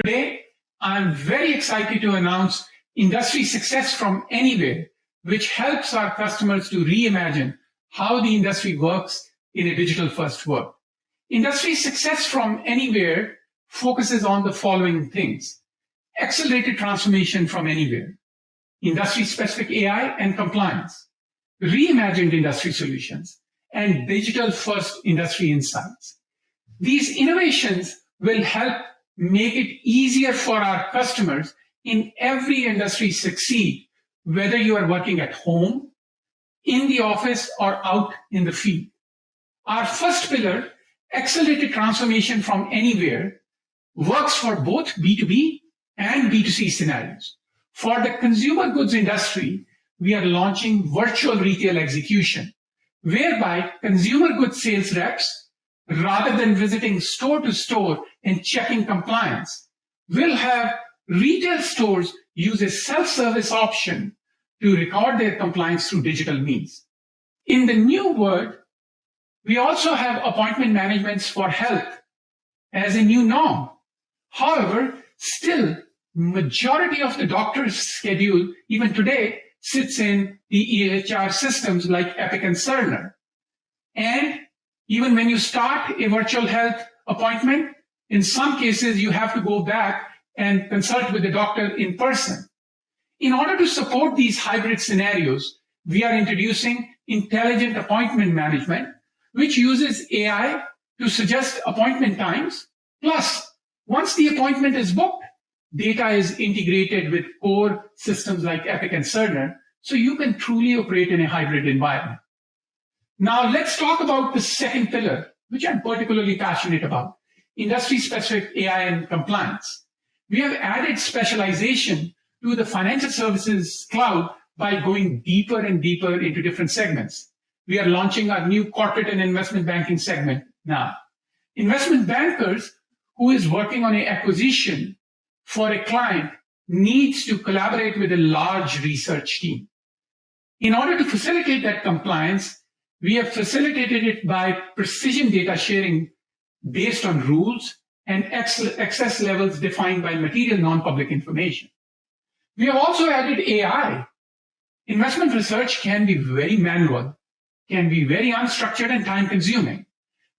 Today, I'm very excited to announce Industry Success from Anywhere, which helps our customers to reimagine how the industry works in a digital-first world. Industry Success from Anywhere focuses on the following things: accelerated transformation from anywhere, industry-specific AI and compliance, reimagined industry solutions, and digital-first industry insights. These innovations will help make it easier for our customers in every industry succeed, whether you are working at home, in the office, or out in the field. Our first pillar, accelerated transformation from anywhere, works for both B2B and B2C scenarios. For the consumer goods industry, we are launching virtual retail execution, whereby consumer goods sales reps, rather than visiting store to store and checking compliance, will have retail stores use a self-service option to record their compliance through digital means. In the new world, we also have appointment managements for health as a new norm. However, still, majority of the doctor's schedule, even today, sits in the EHR systems like Epic and Cerner. And even when you start a virtual health appointment, in some cases, you have to go back and consult with the doctor in person. In order to support these hybrid scenarios, we are introducing intelligent appointment management, which uses AI to suggest appointment times. Plus, once the appointment is booked, data is integrated with core systems like Epic and Cerner, so you can truly operate in a hybrid environment. Now, let's talk about the second pillar, which I'm particularly passionate about, industry-specific AI and compliance. We have added specialization to the financial services cloud by going deeper and deeper into different segments. We are launching our new corporate and investment banking segment now. Investment bankers who is working on an acquisition for a client needs to collaborate with a large research team. In order to facilitate that compliance, we have facilitated it by precision data sharing based on rules and access levels defined by material non-public information. We have also added AI. Investment research can be very manual, can be very unstructured and time-consuming.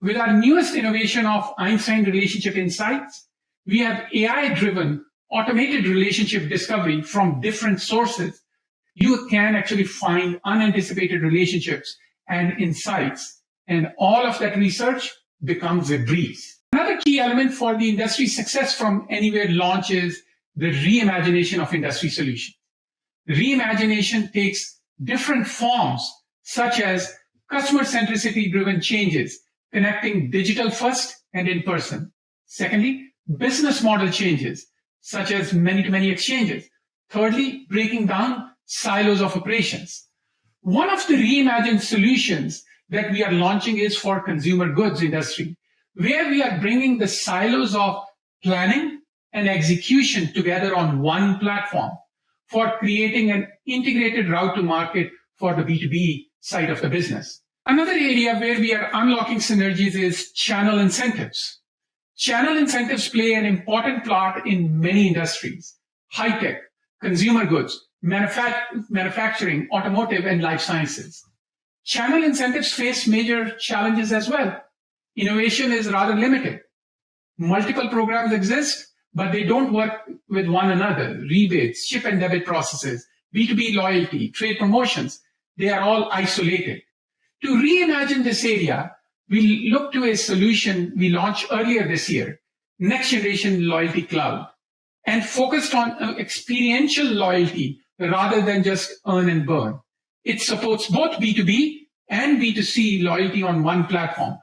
With our newest innovation of Einstein Relationship Insights, we have AI-driven automated relationship discovery from different sources. You can actually find unanticipated relationships and insights, and all of that research becomes a breeze. Another key element for the industry success from anywhere launch is the reimagination of industry solutions. Reimagination takes different forms, such as customer centricity driven changes, connecting digital first and in person. Secondly, business model changes, such as many-to-many exchanges. Thirdly, breaking down silos of operations. One of the reimagined solutions that we are launching is for consumer goods industry, where we are bringing the silos of planning and execution together on one platform for creating an integrated route to market for the B2B side of the business. Another area where we are unlocking synergies is channel incentives. Channel incentives play an important part in many industries: high-tech, consumer goods, manufacturing, automotive, and life sciences. Channel incentives face major challenges as well. Innovation is rather limited. Multiple programs exist, but they don't work with one another. Rebates, chip and debit processes, B2B loyalty, trade promotions, they are all isolated. To reimagine this area, we look to a solution we launched earlier this year, Next Generation Loyalty Cloud, and focused on experiential loyalty rather than just earn and burn. It supports both B2B and B2C loyalty on one platform.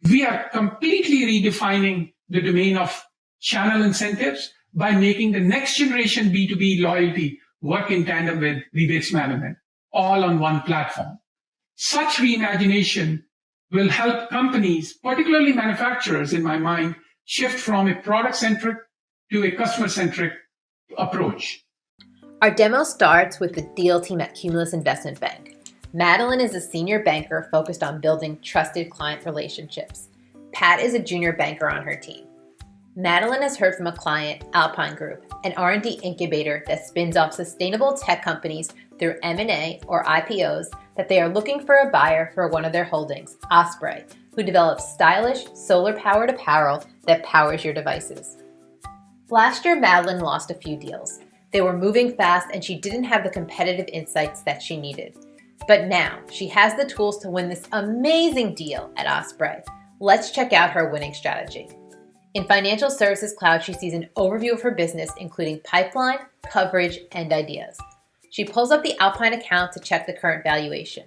We are completely redefining the domain of channel incentives by making the next generation B2B loyalty work in tandem with rebates management, all on one platform. Such reimagination will help companies, particularly manufacturers in my mind, shift from a product-centric to a customer-centric approach. Our demo starts with the deal team at Cumulus Investment Bank. Madeline is a senior banker focused on building trusted client relationships. Pat is a junior banker on her team. Madeline has heard from a client, Alpine Group, an R&D incubator that spins off sustainable tech companies through M&A or IPOs, that they are looking for a buyer for one of their holdings, Osprey, who develops stylish, solar-powered apparel that powers your devices. Last year, Madeline lost a few deals. They were moving fast and she didn't have the competitive insights that she needed. But now, she has the tools to win this amazing deal at Osprey. Let's check out her winning strategy. In Financial Services Cloud, she sees an overview of her business, including pipeline, coverage, and ideas. She pulls up the Alpine account to check the current valuation.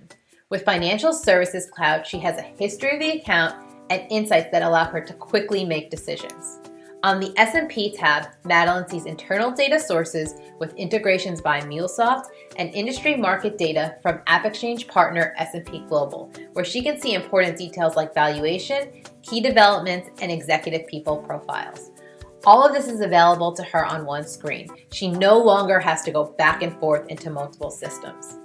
With Financial Services Cloud, she has a history of the account and insights that allow her to quickly make decisions. On the S&P tab, Madeline sees internal data sources with integrations by MuleSoft and industry market data from AppExchange partner S&P Global, where she can see important details like valuation, key developments, and executive people profiles. All of this is available to her on one screen. She no longer has to go back and forth into multiple systems.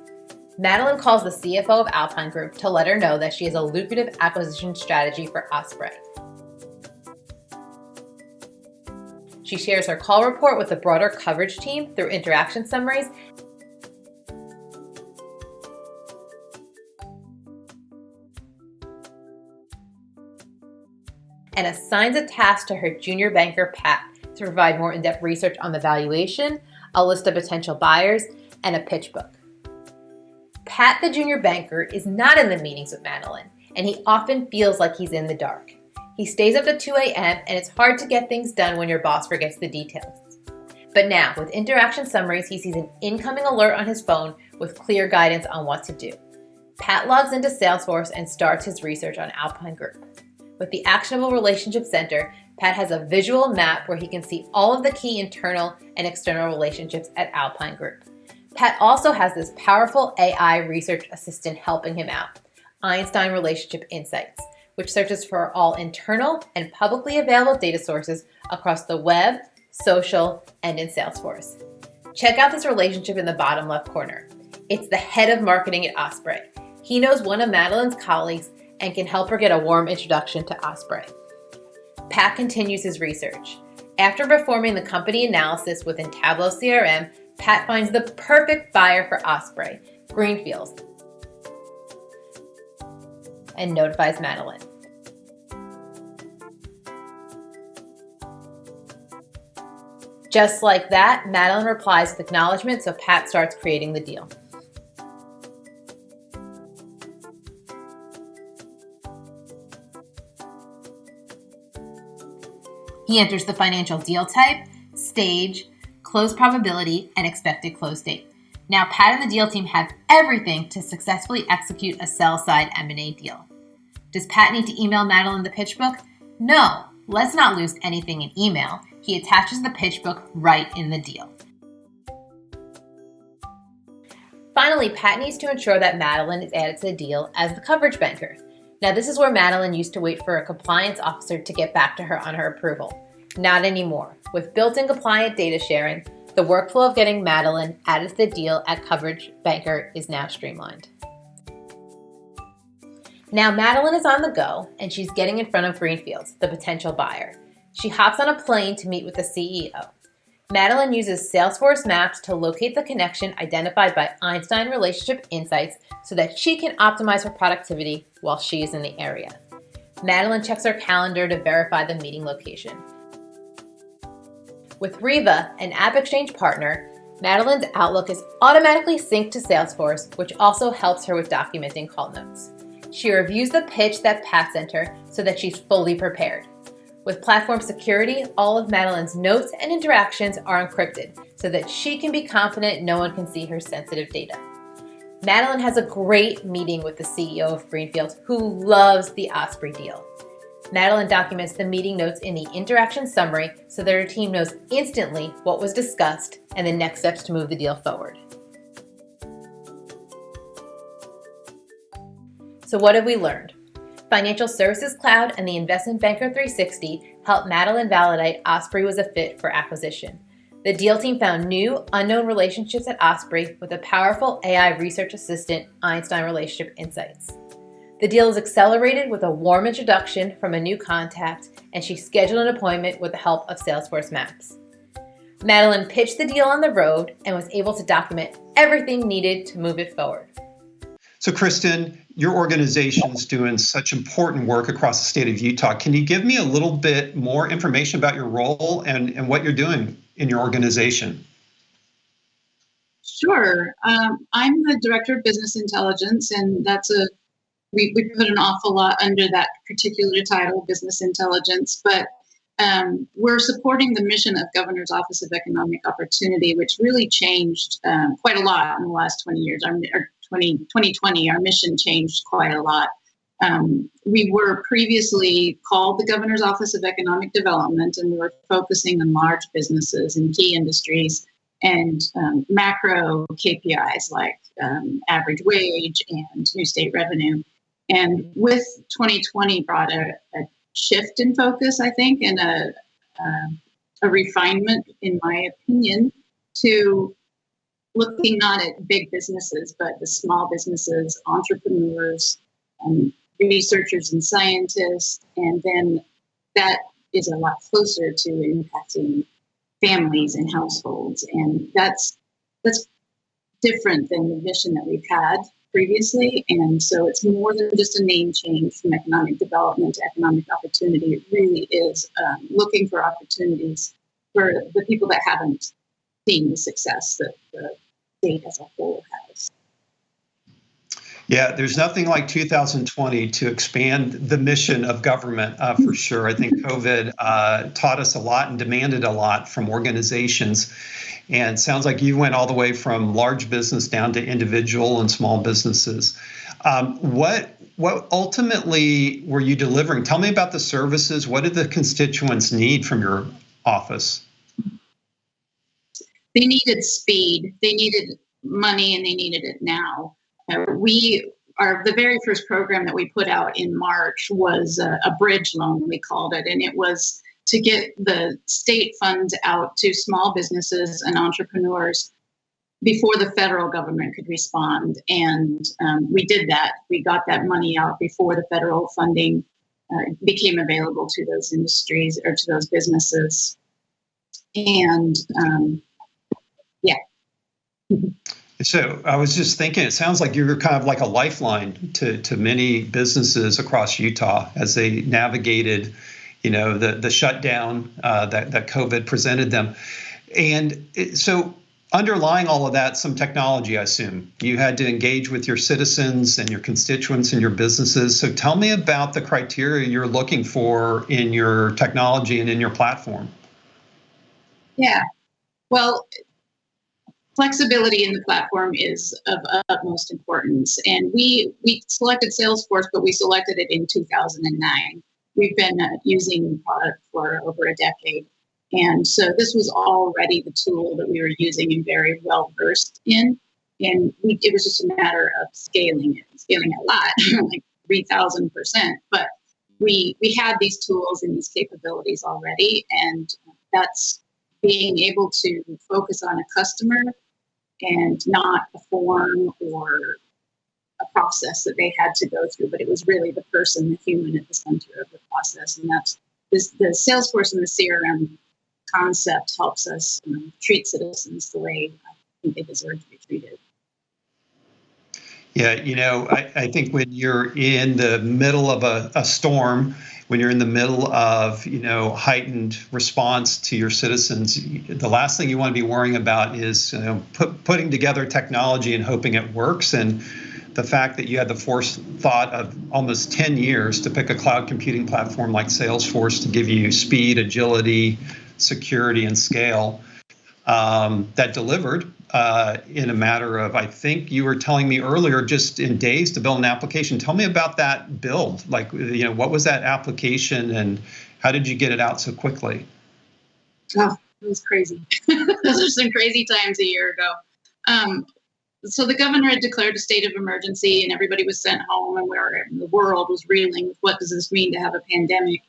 Madeline calls the CFO of Alpine Group to let her know that she has a lucrative acquisition strategy for Osprey. She shares her call report with the broader coverage team through interaction summaries and assigns a task to her junior banker, Pat, to provide more in-depth research on the valuation, a list of potential buyers, and a pitch book. Pat, the junior banker, is not in the meetings with Madeline, and he often feels like he's in the dark. He stays up to 2 a.m., and it's hard to get things done when your boss forgets the details. But now, with interaction summaries, he sees an incoming alert on his phone with clear guidance on what to do. Pat logs into Salesforce and starts his research on Alpine Group. With the Actionable Relationship Center, Pat has a visual map where he can see all of the key internal and external relationships at Alpine Group. Pat also has this powerful AI research assistant helping him out, Einstein Relationship Insights, which searches for all internal and publicly available data sources across the web, social, and in Salesforce. Check out this relationship in the bottom left corner. It's the head of marketing at Osprey. He knows one of Madeline's colleagues and can help her get a warm introduction to Osprey. Pat continues his research. After performing the company analysis within Tableau CRM, Pat finds the perfect buyer for Osprey, Greenfields, and notifies Madeline. Just like that, Madeline replies with acknowledgement, so Pat starts creating the deal. He enters the financial deal type, stage, close probability, and expected close date. Now Pat and the deal team have everything to successfully execute a sell-side M&A deal. Does Pat need to email Madeline the pitch book? No, let's not lose anything in email. He attaches the pitch book right in the deal. Finally, Pat needs to ensure that Madeline is added to the deal as the coverage banker. Now this is where Madeline used to wait for a compliance officer to get back to her on her approval. Not anymore. With built-in compliant data sharing, the workflow of getting Madeline added to the deal at Coverage Banker is now streamlined. Now Madeline is on the go and she's getting in front of Greenfields, the potential buyer. She hops on a plane to meet with the CEO. Madeline uses Salesforce Maps to locate the connection identified by Einstein Relationship Insights so that she can optimize her productivity while she is in the area. Madeline checks her calendar to verify the meeting location. With Reva, an AppExchange partner, Madeline's Outlook is automatically synced to Salesforce, which also helps her with documenting call notes. She reviews the pitch that Pat sent her so that she's fully prepared. With platform security, all of Madeline's notes and interactions are encrypted so that she can be confident no one can see her sensitive data. Madeline has a great meeting with the CEO of Greenfields, who loves the Osprey deal. Madeline documents the meeting notes in the interaction summary so that her team knows instantly what was discussed and the next steps to move the deal forward. So what have we learned? Financial Services Cloud and the Investment Banker 360 helped Madeline validate Osprey was a fit for acquisition. The deal team found new, unknown relationships at Osprey with a powerful AI research assistant, Einstein Relationship Insights. The deal is accelerated with a warm introduction from a new contact, and she scheduled an appointment with the help of Salesforce Maps. Madeline pitched the deal on the road and was able to document everything needed to move it forward. So, Kristen, your organization's doing such important work across the state of Utah. Can you give me a little bit more information about your role and what you're doing in your organization? Sure. I'm the Director of Business Intelligence, and we put an awful lot under that particular title, Business Intelligence, but we're supporting the mission of Governor's Office of Economic Opportunity, which really changed quite a lot in the last 20 years. 2020, our mission changed quite a lot. We were previously called the Governor's Office of Economic Development, and we were focusing on large businesses and key industries and macro KPIs like average wage and new state revenue. And with 2020 brought a shift in focus, I think, and a refinement, in my opinion, to looking not at big businesses, but the small businesses, entrepreneurs, researchers and scientists. And then that is a lot closer to impacting families and households. And that's different than the mission that we've had previously. And so it's more than just a name change from economic development to economic opportunity. It really is looking for opportunities for the people that haven't seen the success that the state as a whole has. Yeah, there's nothing like 2020 to expand the mission of government, for sure. I think COVID taught us a lot and demanded a lot from organizations. And it sounds like you went all the way from large business down to individual and small businesses. What ultimately were you delivering? Tell me about the services. What did the constituents need from your office? They needed speed. They needed money, and they needed it now. The very first program that we put out in March was a bridge loan, we called it, and it was to get the state funds out to small businesses and entrepreneurs before the federal government could respond. And we did that. We got that money out before the federal funding became available to those industries or to those businesses. And yeah. So I was just thinking, it sounds like you're kind of like a lifeline to many businesses across Utah as they navigated, the shutdown that COVID presented them. And so underlying all of that, some technology, I assume. You had to engage with your citizens and your constituents and your businesses. So tell me about the criteria you're looking for in your technology and in your platform. Yeah. Well, flexibility in the platform is of utmost importance. And we selected Salesforce, but we selected it in 2009. We've been using the product for over a decade. And so this was already the tool that we were using and very well versed in. And it was just a matter of scaling a lot, like 3,000%. But we had these tools and these capabilities already. And that's being able to focus on a customer and not a form or a process that they had to go through, but it was really the person, the human at the center of the process. And that's the Salesforce and the CRM concept helps us treat citizens the way I think they deserve to be treated. Yeah, I think when you're in the middle of a storm, when you're in the middle of, heightened response to your citizens, the last thing you want to be worrying about is, putting together technology and hoping it works. And the fact that you had the forethought of almost 10 years to pick a cloud computing platform like Salesforce to give you speed, agility, security, and scale that delivered in a matter of, I think you were telling me earlier, just in days to build an application. Tell me about that build. Like, what was that application and how did you get it out so quickly? Oh, it was crazy. Those are some crazy times a year ago. So the governor had declared a state of emergency and everybody was sent home, and the world was reeling with what does this mean to have a pandemic.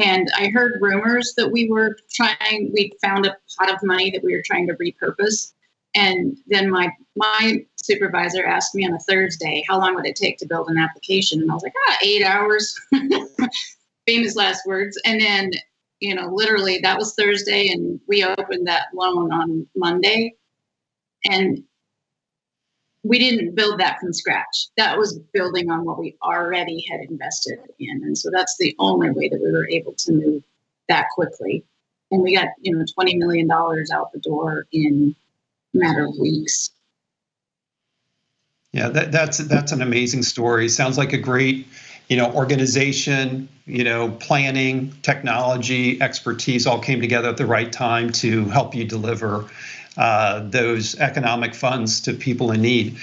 And I heard rumors that we found a pot of money that we were trying to repurpose. And then my supervisor asked me on a Thursday, how long would it take to build an application? And I was like, 8 hours, famous last words. And then, literally that was Thursday, and we opened that loan on Monday. And we didn't build that from scratch. That was building on what we already had invested in. And so that's the only way that we were able to move that quickly. And we got, $20 million out the door in a matter of weeks. Yeah, that's an amazing story. Sounds like a great, organization, planning, technology, expertise all came together at the right time to help you deliver those economic funds to people in need.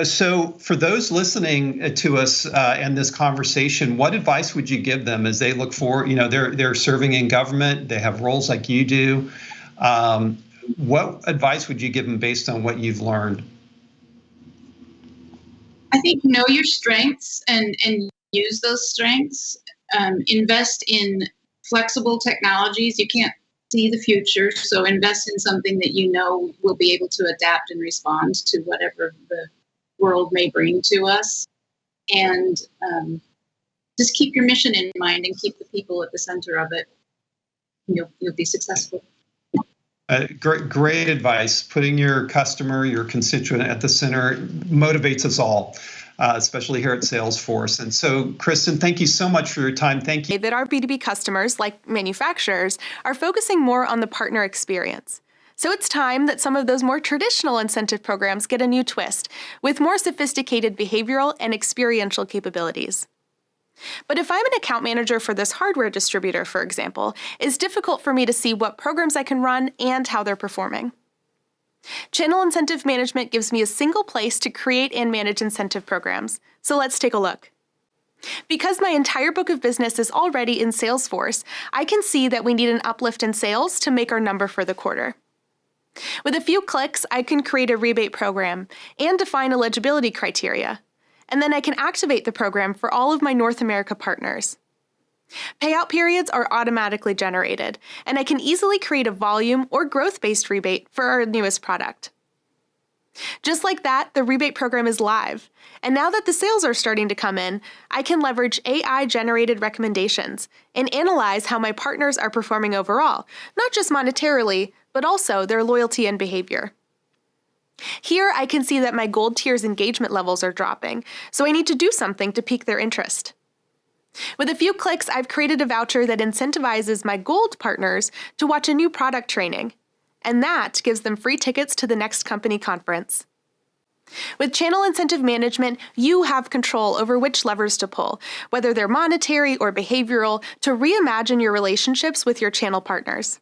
So for those listening to us and this conversation, what advice would you give them as they look for, they're serving in government, they have roles like you do. What advice would you give them based on what you've learned? I think know your strengths and use those strengths. Invest in flexible technologies. You can't see the future, so invest in something that will be able to adapt and respond to whatever the world may bring to us. And just keep your mission in mind and keep the people at the center of it. You'll be successful. Great advice. Putting your customer, your constituent at the center motivates us all, especially here at Salesforce. And so, Kristen, thank you so much for your time. Thank you. That our B2B customers, like manufacturers, are focusing more on the partner experience. So it's time that some of those more traditional incentive programs get a new twist with more sophisticated behavioral and experiential capabilities. But if I'm an account manager for this hardware distributor, for example, it's difficult for me to see what programs I can run and how they're performing. Channel incentive management gives me a single place to create and manage incentive programs. So let's take a look. Because my entire book of business is already in Salesforce, I can see that we need an uplift in sales to make our number for the quarter. With a few clicks, I can create a rebate program and define eligibility criteria. And then I can activate the program for all of my North America partners. Payout periods are automatically generated, and I can easily create a volume or growth-based rebate for our newest product. Just like that, the rebate program is live. And now that the sales are starting to come in, I can leverage AI-generated recommendations and analyze how my partners are performing overall, not just monetarily, but also their loyalty and behavior. Here, I can see that my Gold tier's engagement levels are dropping, so I need to do something to pique their interest. With a few clicks, I've created a voucher that incentivizes my Gold partners to watch a new product training, and that gives them free tickets to the next company conference. With channel incentive management, you have control over which levers to pull, whether they're monetary or behavioral, to reimagine your relationships with your channel partners.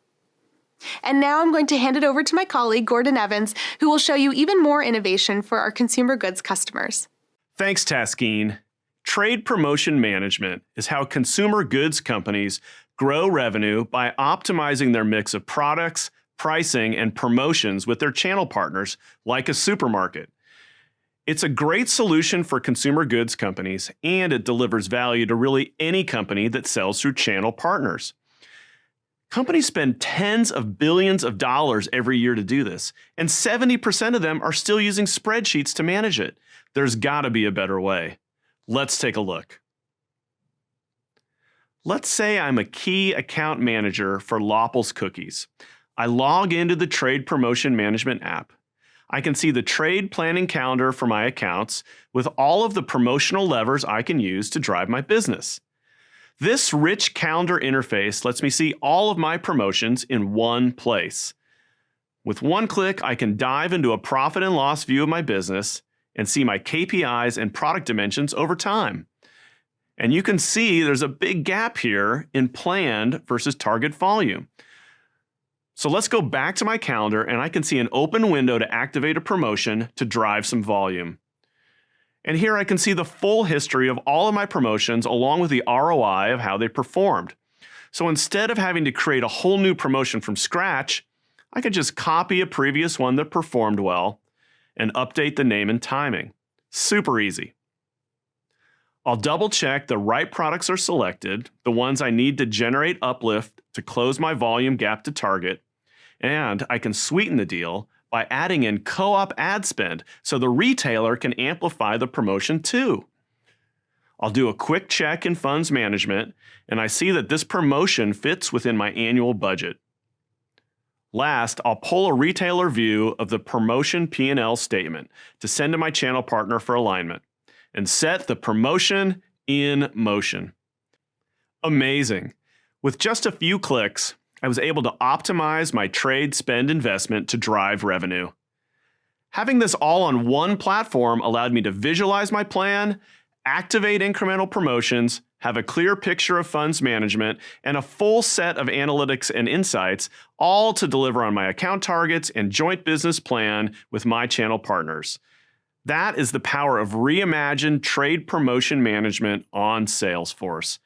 And now I'm going to hand it over to my colleague, Gordon Evans, who will show you even more innovation for our consumer goods customers. Thanks, Taskeen. Trade promotion management is how consumer goods companies grow revenue by optimizing their mix of products, pricing, and promotions with their channel partners, like a supermarket. It's a great solution for consumer goods companies, and it delivers value to really any company that sells through channel partners. Companies spend tens of billions of dollars every year to do this, and 70% of them are still using spreadsheets to manage it. There's got to be a better way. Let's take a look. Let's say I'm a key account manager for Lopple's Cookies. I log into the Trade Promotion Management app. I can see the trade planning calendar for my accounts with all of the promotional levers I can use to drive my business. This rich calendar interface lets me see all of my promotions in one place. With one click, I can dive into a profit and loss view of my business and see my KPIs and product dimensions over time. And you can see there's a big gap here in planned versus target volume. So let's go back to my calendar, and I can see an open window to activate a promotion to drive some volume. And here I can see the full history of all of my promotions along with the ROI of how they performed. So instead of having to create a whole new promotion from scratch, I could just copy a previous one that performed well and update the name and timing. Super easy. I'll double check the right products are selected, the ones I need to generate uplift to close my volume gap to target, and I can sweeten the deal by adding in co-op ad spend so the retailer can amplify the promotion too. I'll do a quick check in funds management, and I see that this promotion fits within my annual budget. Last, I'll pull a retailer view of the promotion P&L statement to send to my channel partner for alignment and set the promotion in motion. Amazing. With just a few clicks, I was able to optimize my trade spend investment to drive revenue. Having this all on one platform allowed me to visualize my plan, activate incremental promotions, have a clear picture of funds management, and a full set of analytics and insights, all to deliver on my account targets and joint business plan with my channel partners. That is the power of reimagined trade promotion management on Salesforce.